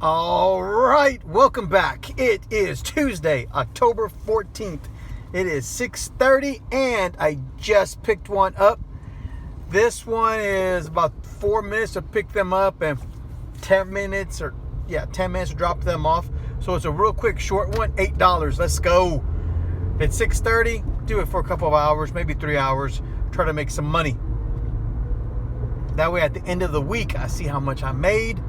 All right, welcome back. It is Tuesday, October 14th. It is 6:30 and I just picked one up. This one is about 4 minutes to pick them up and 10 minutes to drop them off. So it's a real quick short one, $8. Let's go. It's 6:30, do it for a couple of hours, maybe 3 hours. Try to make some money. That way at the end of the week, I see how much I made.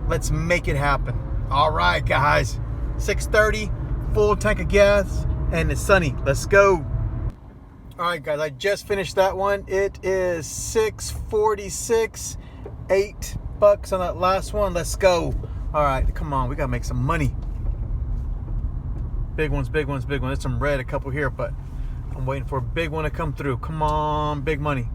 Let's make it happen. All right, guys. 6:30, full tank of gas, and it's sunny. Let's go. All right, guys. I just finished that one. It is $6.46, $8 on that last one. Let's go. All right, come on. We gotta make some money. Big ones, big ones, big ones. There's some red, a couple here, but I'm waiting for a big one to come through. Come on, big money.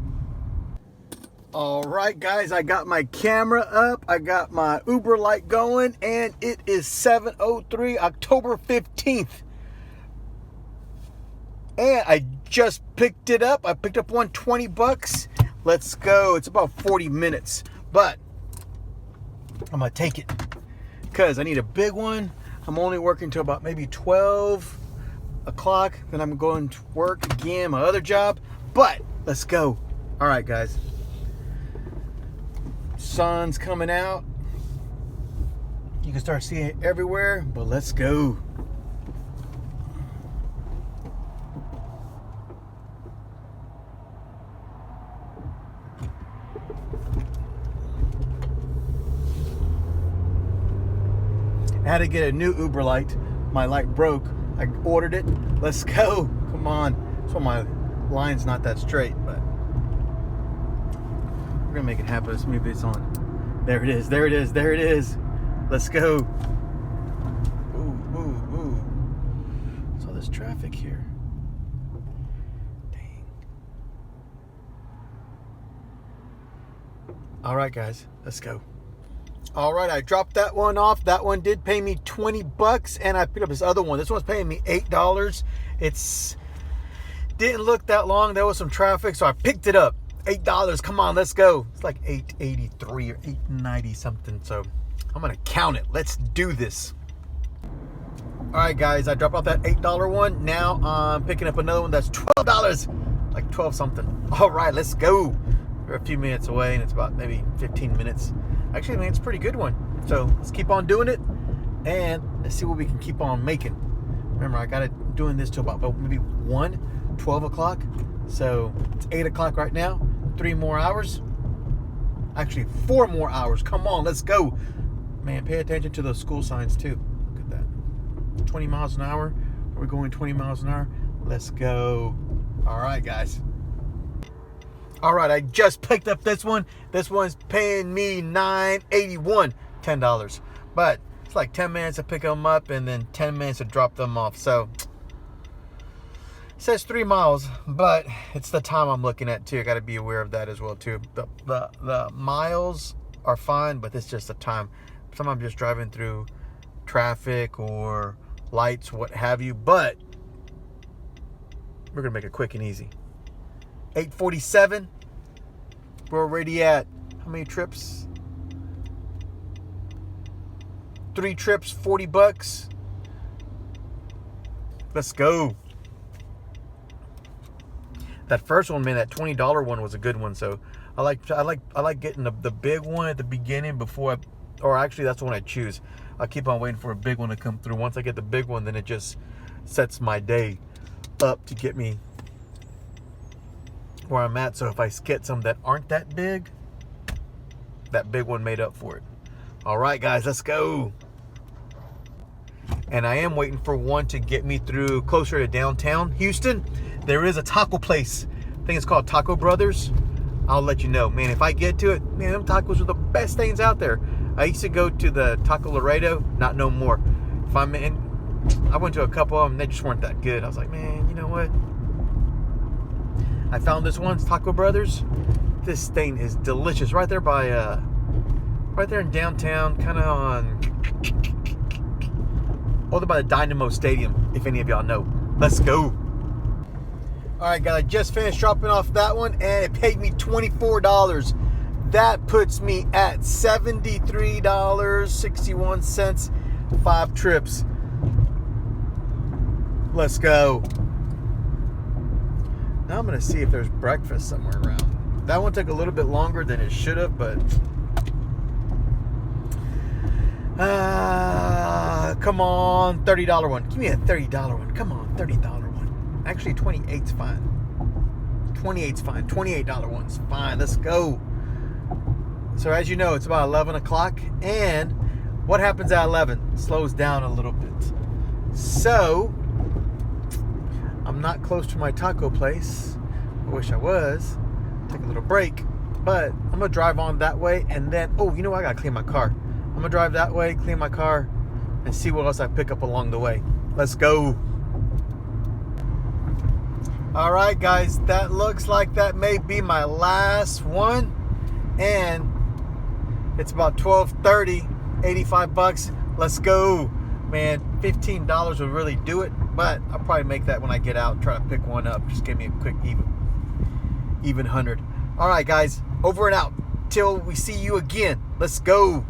All right, guys, I got my camera up. I got my Uber light going, and it is 7:03, October 15th. And I just picked it up. I picked up one, $20. Let's go. It's about 40 minutes, but I'm going to take it because I need a big one. I'm only working till about maybe 12 o'clock. Then I'm going to work again, my other job, but let's go. All right, guys. Sun's coming out. You can start seeing it everywhere, but let's go. I had to get a new Uber light. My light broke. I ordered it. Let's go. Come on. So my line's not that straight, but we're gonna make it happen. Let's move this on. There it is. There it is. There it is. Let's go. Ooh, ooh, ooh. So there's traffic here. Dang. All right, guys. Let's go. All right, I dropped that one off. That one did pay me $20, and I picked up this other one. This one's paying me $8. It's didn't look that long. There was some traffic, so I picked it up. $8. Come on, let's go. It's like $8.83 or $8.90 something. So I'm gonna count it. Let's do this. All right, guys, I dropped off that $8 one. Now I'm picking up another one that's $12, like 12 something. All right, let's go. We're a few minutes away, and it's about maybe 15 minutes. Actually, man, it's a pretty good one. So let's keep on doing it, and let's see what we can keep on making. Remember, I got it doing this till about maybe 12 o'clock. So it's 8 o'clock right now. 3 more hours. Actually, 4 more hours. Come on, let's go. Man, pay attention to those school signs too. Look at that. 20 miles an hour. Are we going 20 miles an hour? Let's go. All right, guys. All right, I just picked up this one. This one's paying me $9.81, $10. But it's like 10 minutes to pick them up and then 10 minutes to drop them off. So it says 3 miles, but it's the time I'm looking at too. I got to be aware of that as well too. The miles are fine, but it's just the time. Sometimes I'm just driving through traffic or lights, what have you. But we're gonna make it quick and easy. 8:47. We're already at how many trips? 3 trips, $40. Let's go. That first one, man, that $20 one was a good one. So I like getting the big one at the beginning before or actually that's the one I choose. I keep on waiting for a big one to come through. Once I get the big one, then it just sets my day up to get me where I'm at. So if I get some that aren't that big one made up for it. All right, guys, let's go. And I am waiting for one to get me through closer to downtown Houston. There is a taco place. I think it's called Taco Brothers. I'll let you know, man. If I get to it, man, them tacos are the best things out there. I used to go to the Taco Laredo, not no more. I went to a couple of them, they just weren't that good. I was like, man, you know what? I found this one, Taco Brothers. This thing is delicious. Right there by, right there in downtown, kind of on, over by the Dynamo Stadium, if any of y'all know. Let's go. All right, guys, I just finished dropping off that one, and it paid me $24. That puts me at $73.61, 5 trips. Let's go. Now I'm going to see if there's breakfast somewhere around. That one took a little bit longer than it should have, but come on, $30 one. Give me a $30 one. Come on, $30 one. Actually, 28's fine. 28's fine. $28 one's fine. Let's go. So as you know, it's about 11 o'clock, and what happens at 11? It slows down a little bit. So I'm not close to my taco place. I wish I was. Take a little break, but I'm gonna drive on that way, and then you know what? I gotta clean my car. I'm gonna drive that way, clean my car, and see what else I pick up along the way. Let's go. All right, guys, that looks like that may be my last one, and it's about 12:30, 85 bucks. Let's go, man. $15 will really do it, but I'll probably make that when I get out. Try to pick one up. Just give me a quick even 100. All right, guys, over and out till we see you again. Let's go.